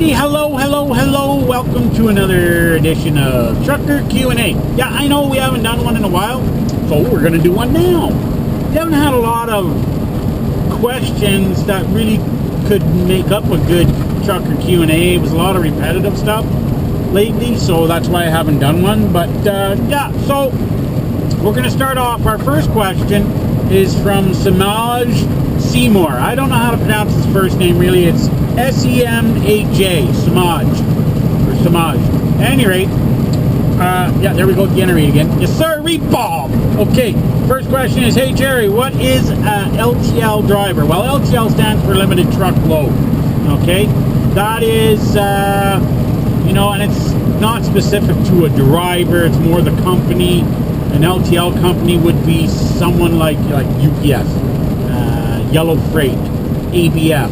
Alrighty, hello. Welcome to another edition of Trucker Q&A. Yeah, I know we haven't done one in a while, so we're going to do one now. We haven't had a lot of questions that really could make up a good Trucker Q&A. It was a lot of repetitive stuff lately, so that's why I haven't done one. But yeah, so we're going to start off. Our first question is from Samaj Seymour. I don't know how to pronounce his first name really. It's S-E-M-A-J, Samaj, or Samaj. At any rate, yeah, there we go, generate again. Yes, sir, Bob. Okay, first question is, hey, Jerry, what is LTL driver? Well, LTL stands for limited truckload, okay? That is, you know, and it's not specific to a driver, it's more the company. An LTL company would be someone like UPS, Yellow Freight, ABF.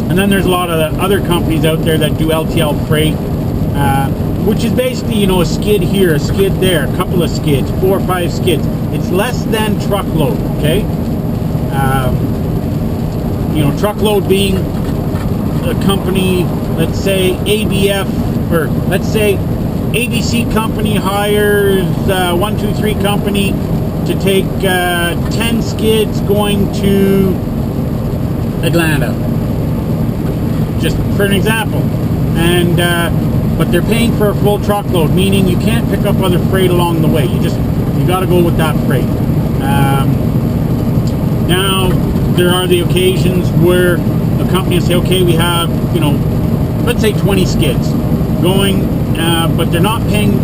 And then there's a lot of the other companies out there that do LTL freight, which is basically, you know, a skid here, a skid there, a couple of skids, 4 or 5 skids. It's less than truckload, okay? You know, truckload being a company, let's say ABF, or let's say ABC company hires 123 company to take 10 skids going to Atlanta, just for an example, and but they're paying for a full truckload, meaning you can't pick up other freight along the way. You got to go with that freight. Now there are the occasions where a company will say, okay, we have, you know, let's say 20 skids going, but they're not paying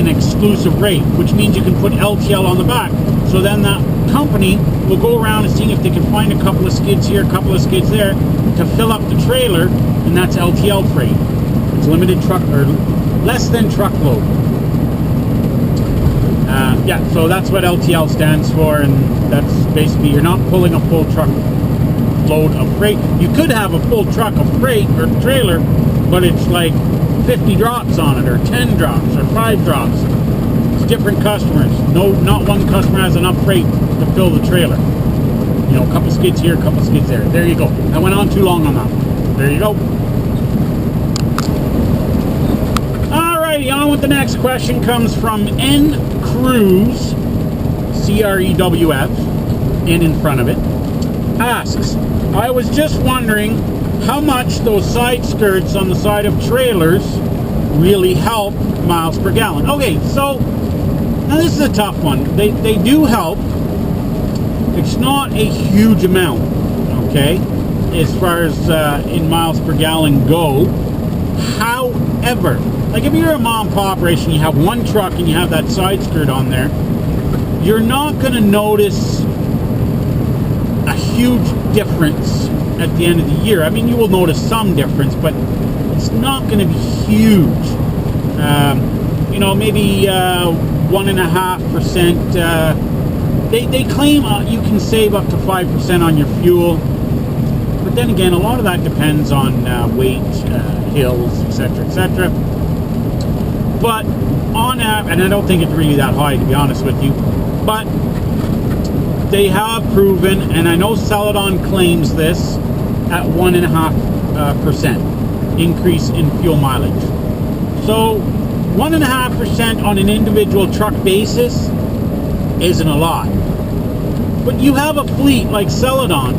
an exclusive rate, which means you can put LTL on the back. So then that company will go around and see if they can find a couple of skids here, a couple of skids there to fill up the trailer, and that's LTL freight. It's limited truck, or less than truckload. Yeah, so that's what LTL stands for, and that's basically you're not pulling a full truck load of freight. You could have a full truck of freight or trailer, but it's like 50 drops on it, or 10 drops, or 5 drops. It's different customers. No, not one customer has enough freight to fill the trailer. You know, a couple skids here, a couple skids there. There you go. I went on too long on that. There you go. Alrighty, on with the next question. Comes from N Cruz, C-R-E-W-S, N in front of it. Asks, I was just wondering how much those side skirts on the side of trailers really help miles per gallon. Okay, so now this is a tough one. They do help. It's not a huge amount, okay, as far as in miles per gallon go. However, like if you're a mom and pop operation, you have one truck and you have that side skirt on there, you're not going to notice a huge difference at the end of the year. I mean, you will notice some difference, but it's not going to be huge. You know, maybe 1.5%. They claim you can save up to 5% on your fuel, but then again, a lot of that depends on weight, hills, etc. But on average, and I don't think it's really that high, to be honest with you, but they have proven, and I know Celadon claims this, at 1.5% increase in fuel mileage. So 1.5% on an individual truck basis isn't a lot. But you have a fleet like Celadon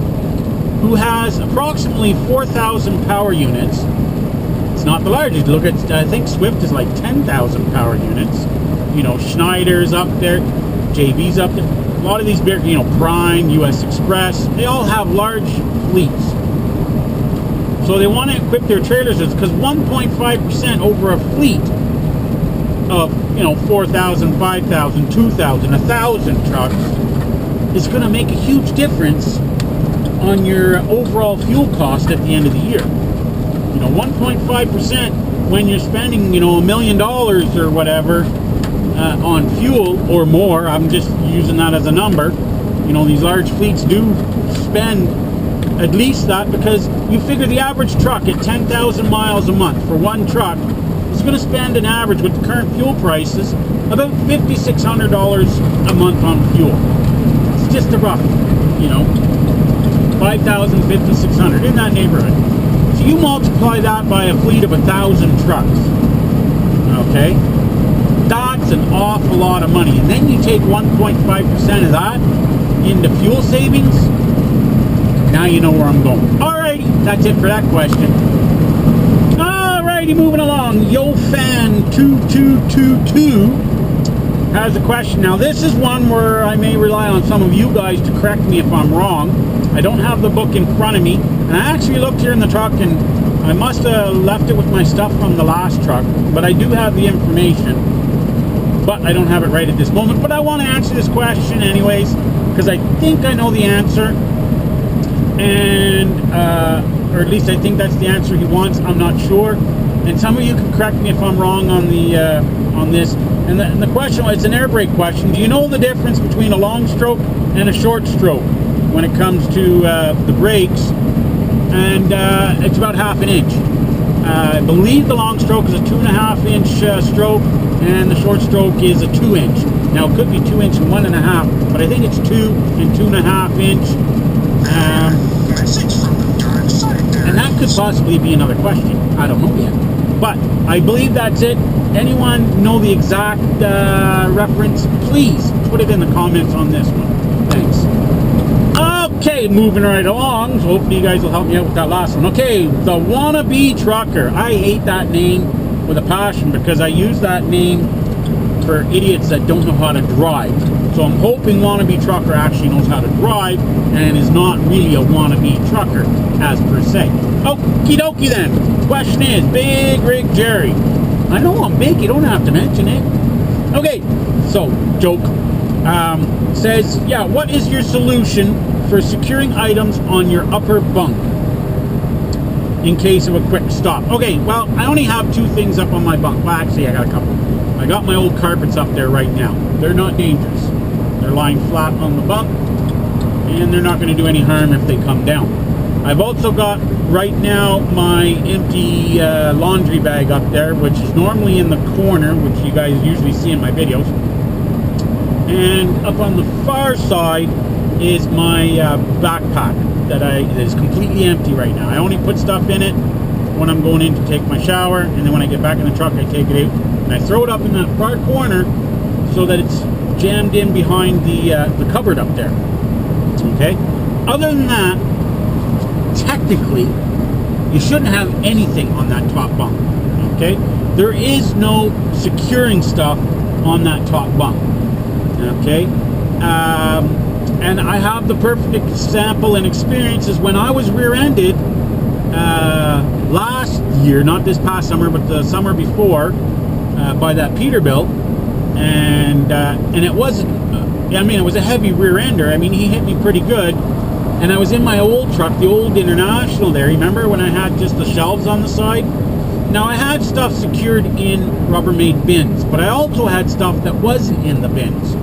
who has approximately 4,000 power units. It's not the largest. Look at, I think Swift is like 10,000 power units. You know, Schneider's up there, JB's up there. A lot of these big, you know, Prime, US Express, they all have large fleets. So they want to equip their trailers because 1.5% over a fleet of, you know, 4,000, 5,000, 2,000, 1,000 trucks is going to make a huge difference on your overall fuel cost at the end of the year. You know, 1.5% when you're spending, you know, $1 million or whatever on fuel or more. I'm just using that as a number. You know, these large fleets do spend at least that, because you figure the average truck at 10,000 miles a month for one truck is going to spend an average, with the current fuel prices, about $5,600 a month on fuel. It's just a rough, you know. 5,000, 5,600, in that neighborhood. So you multiply that by a fleet of 1,000 trucks. Okay? That's an awful lot of money. And then you take 1.5% of that into fuel savings. Now you know where I'm going. Alrighty, that's it for that question. Alrighty, moving along. YoFan2222 has a question. Now this is one where I may rely on some of you guys to correct me if I'm wrong. I don't have the book in front of me, and I actually looked here in the truck, and I must have left it with my stuff from the last truck, but I do have the information, but I don't have it right at this moment. But I want to answer this question anyways, because I think I know the answer, and or at least I think that's the answer he wants. I'm not sure, and some of you can correct me if I'm wrong on the on this. And the question, it's an air brake question. Do you know the difference between a long stroke and a short stroke when it comes to the brakes? And it's about half an inch. I believe the long stroke is a 2.5 inch stroke, and the short stroke is a 2 inch. Now it could be 2 inch and 1.5, but I think it's 2 and 2.5 inch. And that could possibly be another question. I don't know yet. But I believe that's it. Anyone know the exact reference? Please put it in the comments on this one. Thanks. Okay, moving right along. So hopefully you guys will help me out with that last one. Okay, the wannabe trucker. I hate that name with a passion because I use that name for idiots that don't know how to drive. So I'm hoping wannabe trucker actually knows how to drive and is not really a wannabe trucker as per se. Okie dokie then. Question is, Big Rig Jerry. I know I'm big, you don't have to mention it. Okay, so, joke. Says, yeah, what is your solution for securing items on your upper bunk in case of a quick stop? Okay, well, I only have 2 things up on my bunk. Well, actually, I got a couple. I got my old carpets up there right now. They're not dangerous. They're lying flat on the bunk, and they're not going to do any harm if they come down. I've also got right now my empty laundry bag up there, which is normally in the corner, which you guys usually see in my videos. And up on the far side is my backpack that is completely empty right now. I only put stuff in it when I'm going in to take my shower, and then when I get back in the truck I take it out and I throw it up in that far corner so that it's jammed in behind the cupboard up there. Okay? Other than that, technically, you shouldn't have anything on that top bunk. Okay? There is no securing stuff on that top bunk. Okay? And I have the perfect example and experiences when I was rear-ended last year, not this past summer, but the summer before, by that Peterbilt, and it wasn't. I mean, it was a heavy rear-ender. I mean, he hit me pretty good, and I was in my old truck, the old International. There, remember when I had just the shelves on the side? Now I had stuff secured in Rubbermaid bins, but I also had stuff that wasn't in the bins.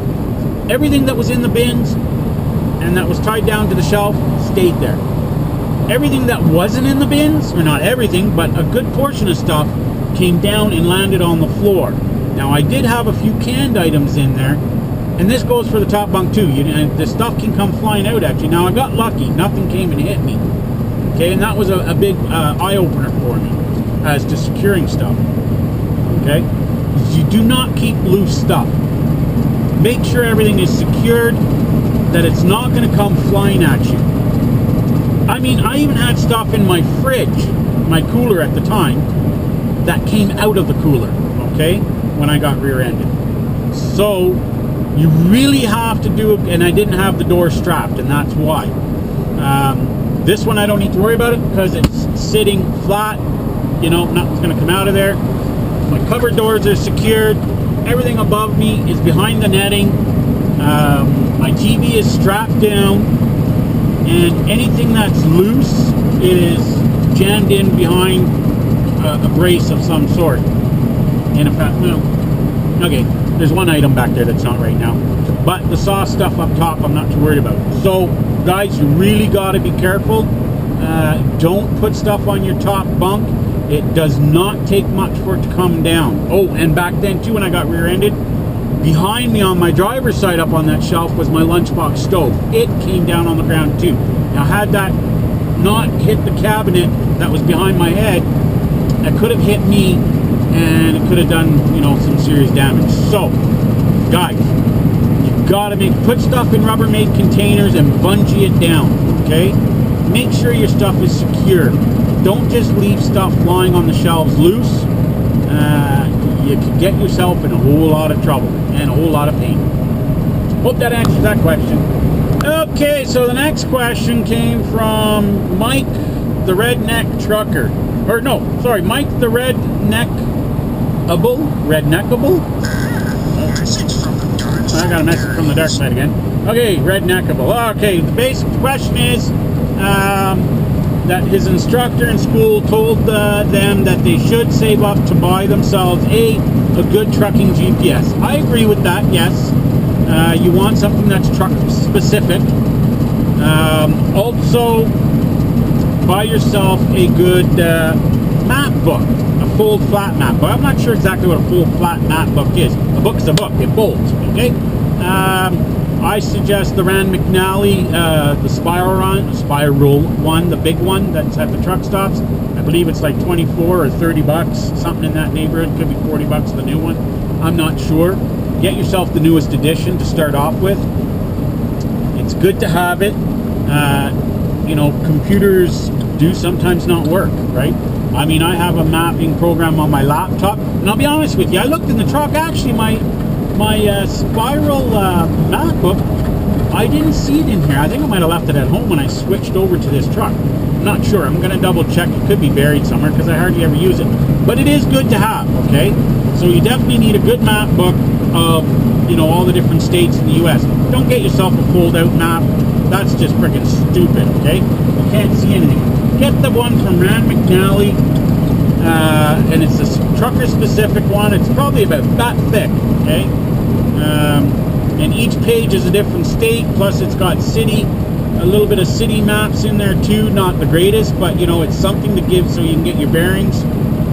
Everything that was in the bins and that was tied down to the shelf stayed there. Everything that wasn't in the bins, or not everything, but a good portion of stuff came down and landed on the floor. Now I did have a few canned items in there, and this goes for the top bunk too. The stuff can come flying out at you. Now I got lucky, nothing came and hit me. Okay, and that was a big eye-opener for me as to securing stuff. Okay, you do not keep loose stuff. Make sure everything is secured, that it's not going to come flying at you. I mean, I even had stuff in my fridge, my cooler at the time, that came out of the cooler, okay, when I got rear-ended. So you really have to do it, and I didn't have the door strapped, and that's why. This one I don't need to worry about it because it's sitting flat, you know, nothing's going to come out of there. My cupboard doors are secured. Everything above me is behind the netting. My TV is strapped down, and anything that's loose is jammed in behind a brace of some sort. And in fact, no. Okay, there's one item back there that's not right now. But the soft stuff up top, I'm not too worried about. So, guys, you really got to be careful. Don't put stuff on your top bunk. It does not take much for it to come down. Oh, and back then, too, when I got rear-ended, behind me on my driver's side up on that shelf was my lunchbox stove. It came down on the ground, too. Now, had that not hit the cabinet that was behind my head, it could have hit me, and it could have done, some serious damage. So, guys, you gotta put stuff in Rubbermaid containers and bungee it down, okay? Make sure your stuff is secure. Don't just leave stuff lying on the shelves loose. You could get yourself in a whole lot of trouble and a whole lot of pain. Hope that answers that question. Okay, so the next question came from Mike the Redneck Trucker. Or no, sorry, Mike the Redneckable? I got a message from the dark side again. Okay, Redneckable. Okay, the basic question is that his instructor in school told them that they should save up to buy themselves a good trucking GPS. I agree with that, yes. You want something that's truck specific. Also, buy yourself a good map book, a fold flat map book. I'm not sure exactly what a fold flat map book is. A book's a book, it folds, okay? I suggest the Rand McNally, the spiral one, the big one that's at the truck stops. I believe it's like 24 or 30 bucks, something in that neighborhood. Could be 40 bucks the new one. I'm not sure. Get yourself the newest edition to start off with. It's good to have it. Computers do sometimes not work, right? I mean, I have a mapping program on my laptop, and I'll be honest with you, I looked in the truck. Actually, my spiral map book, I didn't see it in here. I think I might have left it at home when I switched over to this truck. I'm not sure. I'm going to double check. It could be buried somewhere because I hardly ever use it. But it is good to have, okay? So you definitely need a good map book of, all the different states in the U.S. Don't get yourself a fold-out map. That's just freaking stupid, okay? You can't see anything. Get the one from Rand McNally, and it's a trucker-specific one. It's probably about that thick, okay? And each page is a different state, plus it's got a little bit of city maps in there too. Not the greatest, but it's something to give so you can get your bearings,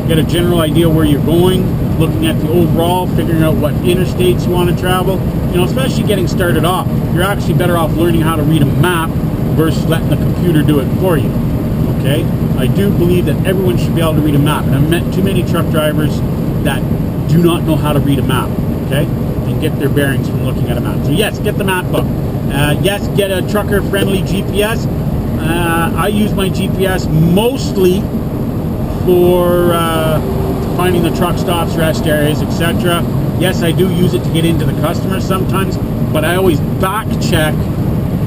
get a general idea where you're going, looking at the overall, figuring out what interstates you want to travel. Especially getting started off, you're actually better off learning how to read a map versus letting the computer do it for you, okay? I do believe that everyone should be able to read a map, and I've met too many truck drivers that do not know how to read a map, okay? And get their bearings from looking at a map. So yes, get the map book. Yes, get a trucker-friendly GPS. I use my GPS mostly for finding the truck stops, rest areas, etc. Yes, I do use it to get into the customers sometimes, but I always back check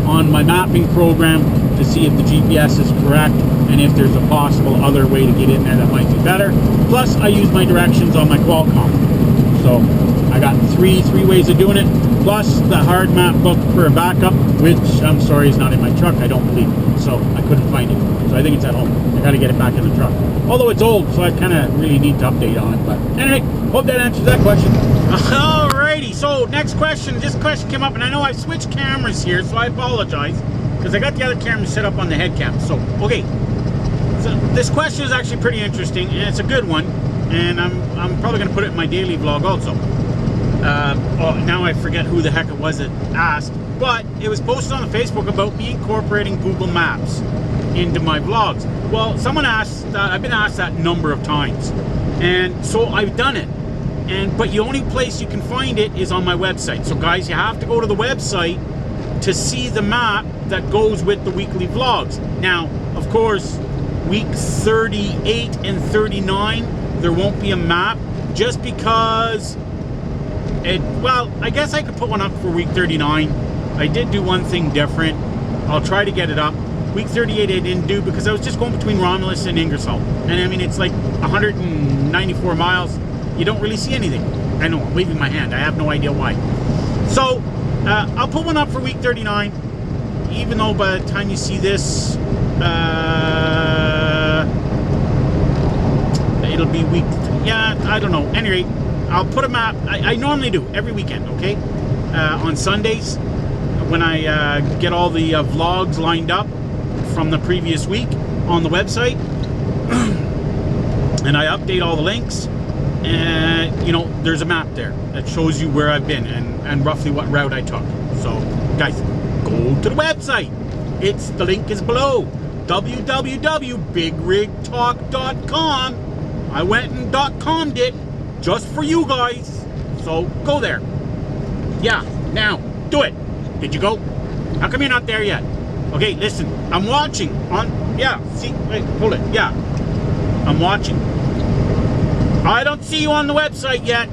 on my mapping program to see if the GPS is correct and if there's a possible other way to get in there that might be better. Plus, I use my directions on my Qualcomm. So I got three ways of doing it, plus the hard map book for a backup, which I'm sorry is not in my truck, I don't believe. So I couldn't find it. So I think it's at home. I got to get it back in the truck. Although it's old, so I kind of really need to update on it. But anyway, hope that answers that question. Alrighty, so next question. This question came up, and I know I've switched cameras here, so I apologize, because I got the other camera set up on the head cam. So, okay. So this question is actually pretty interesting, and it's a good one. And I'm probably going to put it in my daily vlog also. Now I forget who the heck it was that asked, but it was posted on the Facebook about me incorporating Google Maps into my vlogs. Well, someone asked that. I've been asked that a number of times, and so I've done it. But the only place you can find it is on my website. So guys, you have to go to the website to see the map that goes with the weekly vlogs. Now, of course, week 38 and 39. There won't be a map just because I guess I could put one up for week 39. I did do one thing different. I'll try to get it up. Week 38 I didn't do because I was just going between Romulus and Ingersoll. And I mean, it's like 194 miles. You don't really see anything. I know, I'm waving my hand. I have no idea why. So, I'll put one up for week 39. Even though by the time you see this, it'll be week, I don't know. Anyway, I'll put a map. I normally do every weekend, okay? On Sundays, when I get all the vlogs lined up from the previous week on the website, and I update all the links, and there's a map there that shows you where I've been and roughly what route I took. So, guys, go to the website. The link is below. www.bigrigtalk.com. I went and .com'd it just for you guys. So go there. Yeah, now do it. Did you go? How come you're not there yet? Okay, listen. I'm watching on. Yeah, see, wait, hold it. Yeah, I'm watching. I don't see you on the website yet.